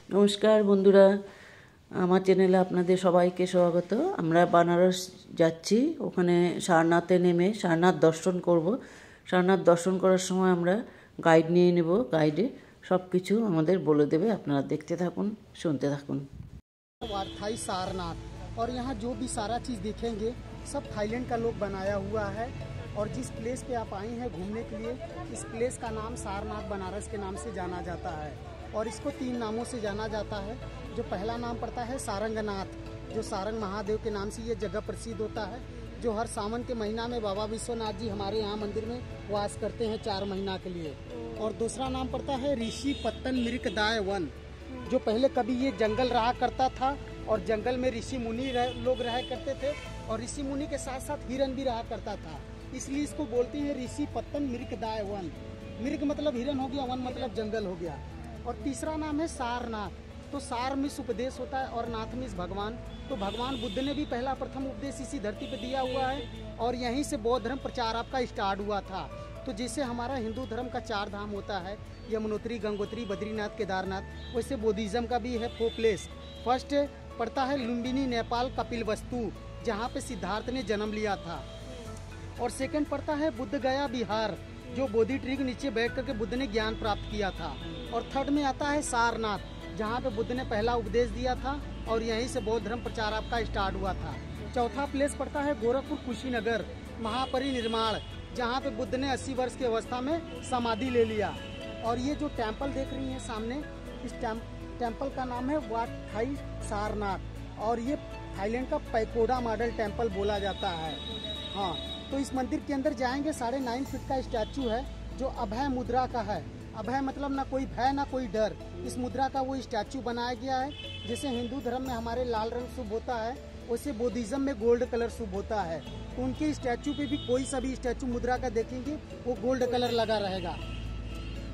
নমস্কার বন্ধুরা, আমার চ্যানেলে আপনাদের সবাইকে স্বাগত। আমরা বানারস যাচ্ছি, ওখানে সারনাথে নেমে সারনাথ দর্শন করব। সারনাথ দর্শন করার সময় আমরা গাইড নিয়ে নেব, গাইডে সব কিছু আমাদের বলে দেবে। আপনারা দেখতে থাকুন, শুনতে থাকুন। वारथाई सारनाथ, और यहाँ जो भी सारा चीज़ देखेंगे सब थाईलैंड का लोग बनाया हुआ है। और जिस प्लेस पे आप आई हैं घूमने के लिए, इस प्लेस का नाम सारनाथ बनारस के नाम से जाना जाता है। और इसको 3 नामों से जाना जाता है। जो पहला नाम पड़ता है सारंगनाथ, जो सारंग महादेव के नाम से ये जगह प्रसिद्ध होता है। जो हर सावन के महीना में बाबा विश्वनाथ जी हमारे यहाँ मंदिर में वास करते हैं 4 महीना के लिए। और दूसरा नाम पड़ता है ऋषि पत्तन मृगदाय वन, जो पहले कभी ये जंगल रहा करता था और जंगल में ऋषि मुनि लोग रहा करते थे, और ऋषि मुनि के साथ साथ हिरन भी रहा करता था, इसलिए इसको बोलते हैं ऋषि पत्तन मृगदाय वन। मृग मतलब हिरन हो गया, वन मतलब जंगल हो गया। और तीसरा नाम है सारनाथ, तो सार में उपदेश होता है और नाथ में भगवान। तो भगवान बुद्ध ने भी पहला प्रथम उपदेश इसी धरती पे दिया हुआ है, और यहीं से बौद्ध धर्म प्रचार आपका स्टार्ट हुआ था। तो जैसे हमारा हिंदू धर्म का 4 धाम होता है, यमुनोत्री, गंगोत्री, बद्रीनाथ, केदारनाथ, वैसे बुद्धिज्म का भी है 4 प्लेस। फर्स्ट पड़ता है लुम्बिनी नेपाल कपिलवस्तु, जहाँ पे सिद्धार्थ ने जन्म लिया था। और सेकंड पड़ता है बुद्ध गया बिहार, जो बोधि ट्री के नीचे बैठ करके बुद्ध ने ज्ञान प्राप्त किया था। और थर्ड में आता है सारनाथ, जहाँ पे बुद्ध ने पहला उपदेश दिया था, और यहीं से बौद्ध धर्म प्रचार आपका स्टार्ट हुआ था। चौथा प्लेस पड़ता है गोरखपुर कुशीनगर महापरिनिर्माण, जहाँ पे बुद्ध ने 80 वर्ष की अवस्था में समाधि ले लिया। और ये जो टेम्पल देख रही हैं सामने, इस टेम्पल का नाम है वारथाई सारनाथ, और ये थाईलैंड का पैकोडा मॉडल टेम्पल बोला जाता है। हाँ, तो इस मंदिर के अंदर जाएंगे, 9.5 फीट का स्टैचू है, जो अभय मुद्रा का है। अभय मतलब ना कोई भय ना कोई डर, इस मुद्रा का वो स्टैचू बनाया गया है। जैसे हिंदू धर्म में हमारे लाल रंग शुभ होता है, वैसे बुद्धिज्म में गोल्ड कलर शुभ होता है। तो उनके स्टैचू पे भी कोई सा भी स्टैचू मुद्रा का देखेंगे वो गोल्ड कलर लगा रहेगा,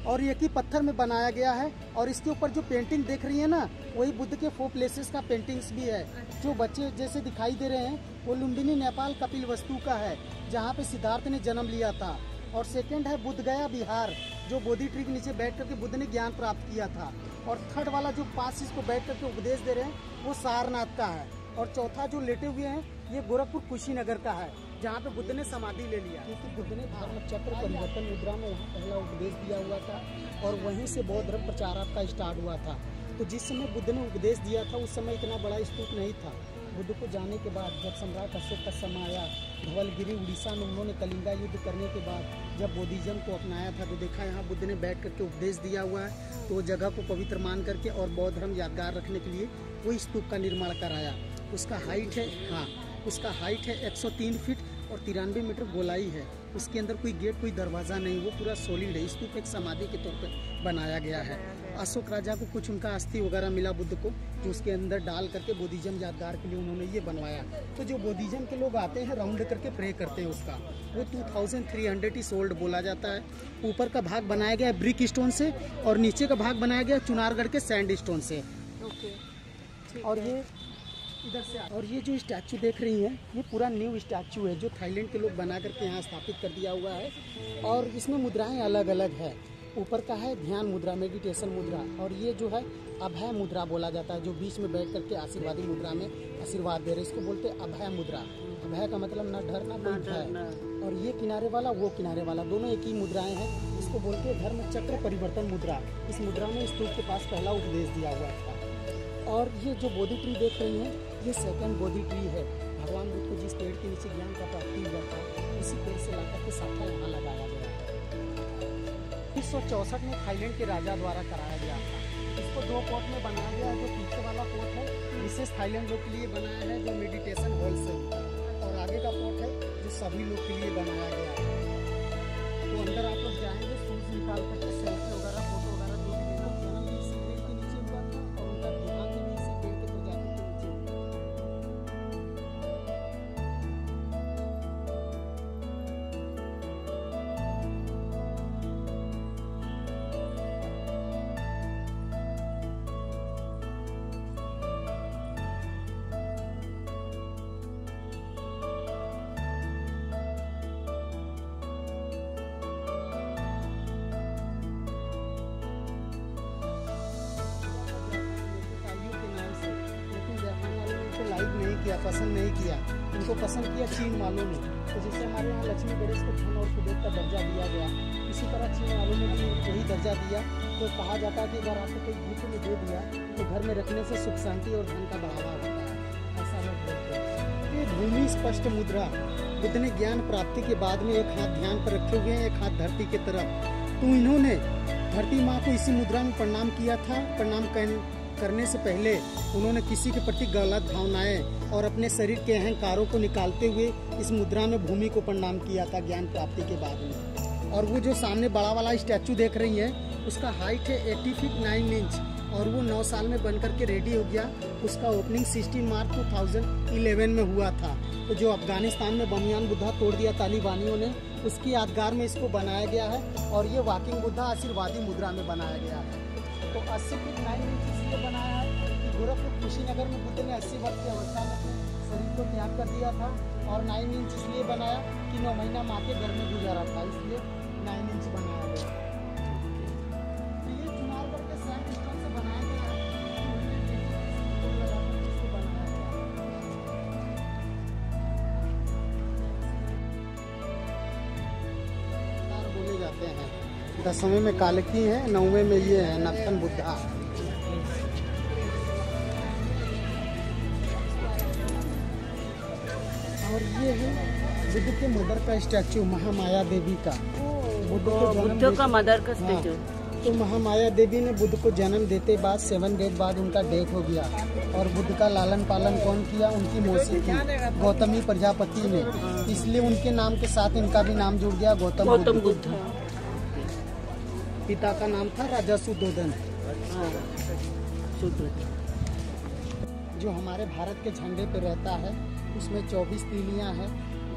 और एक ही पत्थर में बनाया गया है। और इसके ऊपर जो पेंटिंग देख रही है ना, वही बुद्ध के 4 प्लेसेस का पेंटिंग्स भी है। जो बच्चे जैसे दिखाई दे रहे हैं वो लुम्बिनी नेपाल कपिलवस्तु का है, जहाँ पे सिद्धार्थ ने जन्म लिया था। और सेकंड है बुद्ध गया बिहार, जो बोधि ट्री के नीचे बैठ करके बुद्ध ने ज्ञान प्राप्त किया था। और थर्ड वाला जो 5 इसको बैठ करके उपदेश दे रहे हैं वो सारनाथ का है। और चौथा जो लेटे हुए हैं ये गोरखपुर कुशीनगर का है, जहाँ पे बुद्ध ने समाधि ले लिया, क्योंकि बुद्ध ने धर्म चक्र परिवर्तन मुद्रा में वहाँ पहला उपदेश दिया हुआ था, और वहीं से बौद्ध धर्म प्रचार आपका स्टार्ट हुआ था। तो जिस समय बुद्ध ने उपदेश दिया था उस समय इतना बड़ा स्तूप नहीं था। बुद्ध को जाने के बाद जब सम्राट अशोक का समय आया, धवलगिरी उड़ीसा में उन्होंने कलिंगा युद्ध करने के बाद जब बुद्धिज्म को अपनाया था, तो देखा यहाँ बुद्ध ने बैठ करके उपदेश दिया हुआ है। तो जगह को पवित्र मान करके और बौद्ध धर्म यादगार रखने के लिए वो स्तूप का निर्माण कराया। उसका हाइट है 103 फीट और 93 मीटर गोलाई है। उसके अंदर कोई गेट कोई दरवाज़ा नहीं, वो पूरा सॉलिड है। स्तूप एक समाधि के तौर पर बनाया गया है। अशोक राजा को कुछ उनका अस्थि वगैरह मिला बुद्ध को, जो उसके अंदर डाल करके बुद्धिज्म यादगार के लिए उन्होंने ये बनवाया। तो जो बुद्धिज्म के लोग आते हैं राउंड करके प्रे करते हैं उसका, वो 2300 ईयर्स ओल्ड बोला जाता है। ऊपर का भाग बनाया गया है ब्रिक स्टोन से, और नीचे का भाग बनाया गया चुनारगढ़ के सैंड स्टोन से। और ये इधर से, और ये जो स्टैचू देख रही हैं ये पूरा न्यू स्टैचू है, जो थाईलैंड के लोग बना करके यहाँ स्थापित कर दिया हुआ है। और इसमें मुद्राएं अलग अलग है। ऊपर का है ध्यान मुद्रा, मेडिटेशन मुद्रा, और ये जो है अभय मुद्रा बोला जाता है, जो बीच में बैठ करके आशीर्वादी मुद्रा में आशीर्वाद दे रहे, इसको बोलते हैं अभय मुद्रा। अभय का मतलब ना डर ना कोई भय। और ये किनारे वाला वो किनारे वाला, दोनों एक ही मुद्राएं हैं। इसको बोलते हैं धर्म चक्र परिवर्तन मुद्रा। इस मुद्रा में स्तूप के पास पहला उपदेश दिया हुआ था। और ये जो बोधि ट्री देख रही हैं ये सेकंड बोधि ट्री है। भगवान बुद्ध को जिस पेड़ के नीचे ज्ञान का प्राप्ति हुआ था, उसी पेड़ से लाकर के शाखा यहाँ लगाया गया है। 1964 में थाईलैंड के राजा द्वारा कराया गया था। इसको 2 पोर्ट में बनाया गया है। जो पीछे वाला पोर्ट है विशेष थाईलैंड लोग के लिए बनाया है, जो मेडिटेशन हॉल से, और आगे का पोर्ट है जो सभी लोग के लिए बनाया गया है। तो अंदर आप लोग जाएंगे, शूज निकाल करके सेल्फी वगैरह फोटो वगैरह जो भी लेना, जन्म भी इसी पेड़ के नीचे हुआ था, और उनका देहांत भी इसी पेड़ के प्रजाति के नीचे हुआ। लाइक नहीं किया, पसंद नहीं किया, उनको पसंद किया चीन वालों ने। तो जैसे हमारे यहाँ लक्ष्मी गणेश को धन और कुबेर का दर्जा दिया गया, इसी तरह चीन वालों ने भी वही दर्जा दिया। तो कहा जाता है कि अगर आपको कोई गिफ्ट में दे दिया तो घर में रखने से सुख शांति और धन का बढ़ावा होता है, ऐसा लोग बोलते हैं। ये भूमि स्पष्ट मुद्रा, बुद्ध ने ज्ञान प्राप्ति के बाद में एक हाथ ध्यान पर रखे हुए हैं, एक हाथ धरती की तरफ। तो इन्होंने धरती माँ को इसी मुद्रा में प्रणाम किया था। प्रणाम करने से पहले उन्होंने किसी के प्रति गलत भावनाएं और अपने शरीर के अहंकारों को निकालते हुए इस मुद्रा में भूमि को प्रणाम किया था ज्ञान प्राप्ति के बाद में। और वो जो सामने बड़ा वाला स्टैचू देख रही है, उसका हाइट है 80 फीट 9 इंच और वो 9 साल में बनकर के रेडी हो गया। उसका ओपनिंग 16 मार्च 2011 में हुआ था। तो जो अफगानिस्तान में बमियान बुद्धा तोड़ दिया तालिबानियों ने, उसकी यादगार में इसको बनाया गया है। और ये वॉकिंग बुद्धा आशीर्वादी मुद्रा में बनाया गया है। तो 80 फीट 9 इंच इसलिए बनाया है कि गोरखपुर कुशीनगर में बुद्ध ने 80 वर्ष की अवस्था में शरीर को त्याग कर दिया था। और 9 इंच इसलिए बनाया कि 9 महीना माँ के घर में गुजारा था, इसलिए 9 इंच बनाया गया। तो ये चुनाव करके सैंडस्टोन से बनाया गया है। इसको बनाया गया बोले जाते हैं। 10वें में कालकी है, 9वें में ये है नत्थन बुद्धा। और ये है बुद्ध के मदर का स्टैचू, महामाया देवी का। बुद्ध का मदर का स्टैचू। तो महामाया देवी ने बुद्ध को जन्म देते बाद 7 डेज बाद उनका डेथ हो गया। और बुद्ध का लालन पालन कौन किया? उनकी मौसी थी, गौतमी प्रजापति ने। इसलिए उनके नाम के साथ इनका भी नाम जुड़ गया, गौतम बुद्ध। पिता का नाम था राजा सुद्धोधन। जो हमारे भारत के झंडे पे रहता है उसमें 24 तीलियां हैं,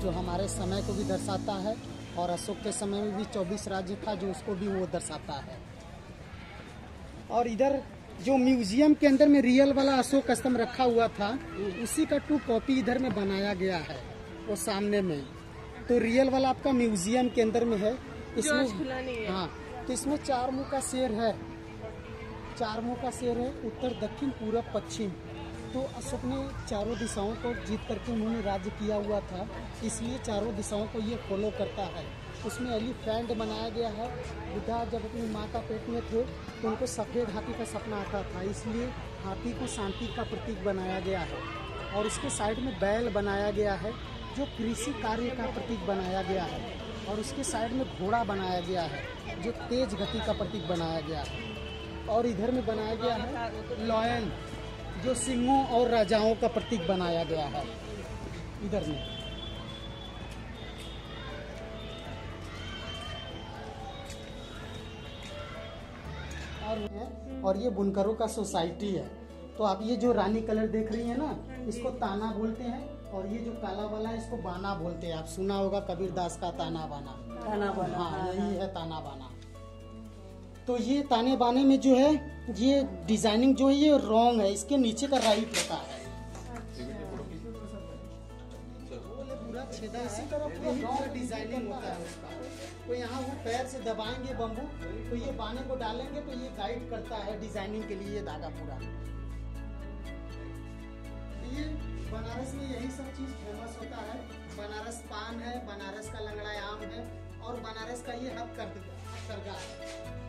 जो हमारे समय को भी दर्शाता है। और अशोक के समय में भी 24 राज्य था, जो उसको भी वो दर्शाता है। और इधर जो म्यूजियम के अंदर में रियल वाला अशोक स्तंभ रखा हुआ था, उसी का 2 कॉपी इधर में बनाया गया है, वो सामने में। तो रियल वाला आपका म्यूजियम के अंदर में है। इसमें हाँ, तो इसमें 4 मुंह का शेर है, 4 मुंह का शेर है, उत्तर दक्षिण पूरब पश्चिम। तो अशोक ने चारों दिशाओं को जीत करके उन्होंने राज्य किया हुआ था, इसलिए चारों दिशाओं को ये फॉलो करता है। उसमें एलिफेंट बनाया गया है। बुद्धा जब अपनी माँ का पेट में थे तो उनको सफ़ेद हाथी का सपना आता था, इसलिए हाथी को शांति का प्रतीक बनाया गया है। और उसके साइड में बैल बनाया गया है, जो कृषि कार्य का प्रतीक बनाया गया है। और उसके साइड में घोड़ा बनाया गया है, जो तेज गति का प्रतीक बनाया गया है। और इधर में बनाया गया है लॉयन, जो सिंहों और राजाओं का प्रतीक बनाया गया है इधर में। और ये बुनकरों का सोसाइटी है। तो आप ये जो रानी कलर देख रही है ना, इसको ताना बोलते हैं। और ये जो काला वाला है, इसको बाना बोलते हैं। आप सुना होगा कबीर दास का ताना बाना। हाँ, यही है ताना बाना। तो ये ताने बाने में जो है, ये डिजाइनिंग जो है ये रॉन्ग है, इसके नीचे का राइट होता है। इसी तरह डिजाइनिंग होता है उसका। तो यहाँ वो पैर से दबाएंगे बम्बू, तो ये बाने को डालेंगे तो ये गाइड करता है डिजाइनिंग के लिए, ये धागा पूरा। ये बनारस में यही सब चीज फेमस होता है। बनारस पान है, बनारस का लंगड़ा आम है, और बनारस का ये हथकरघा है।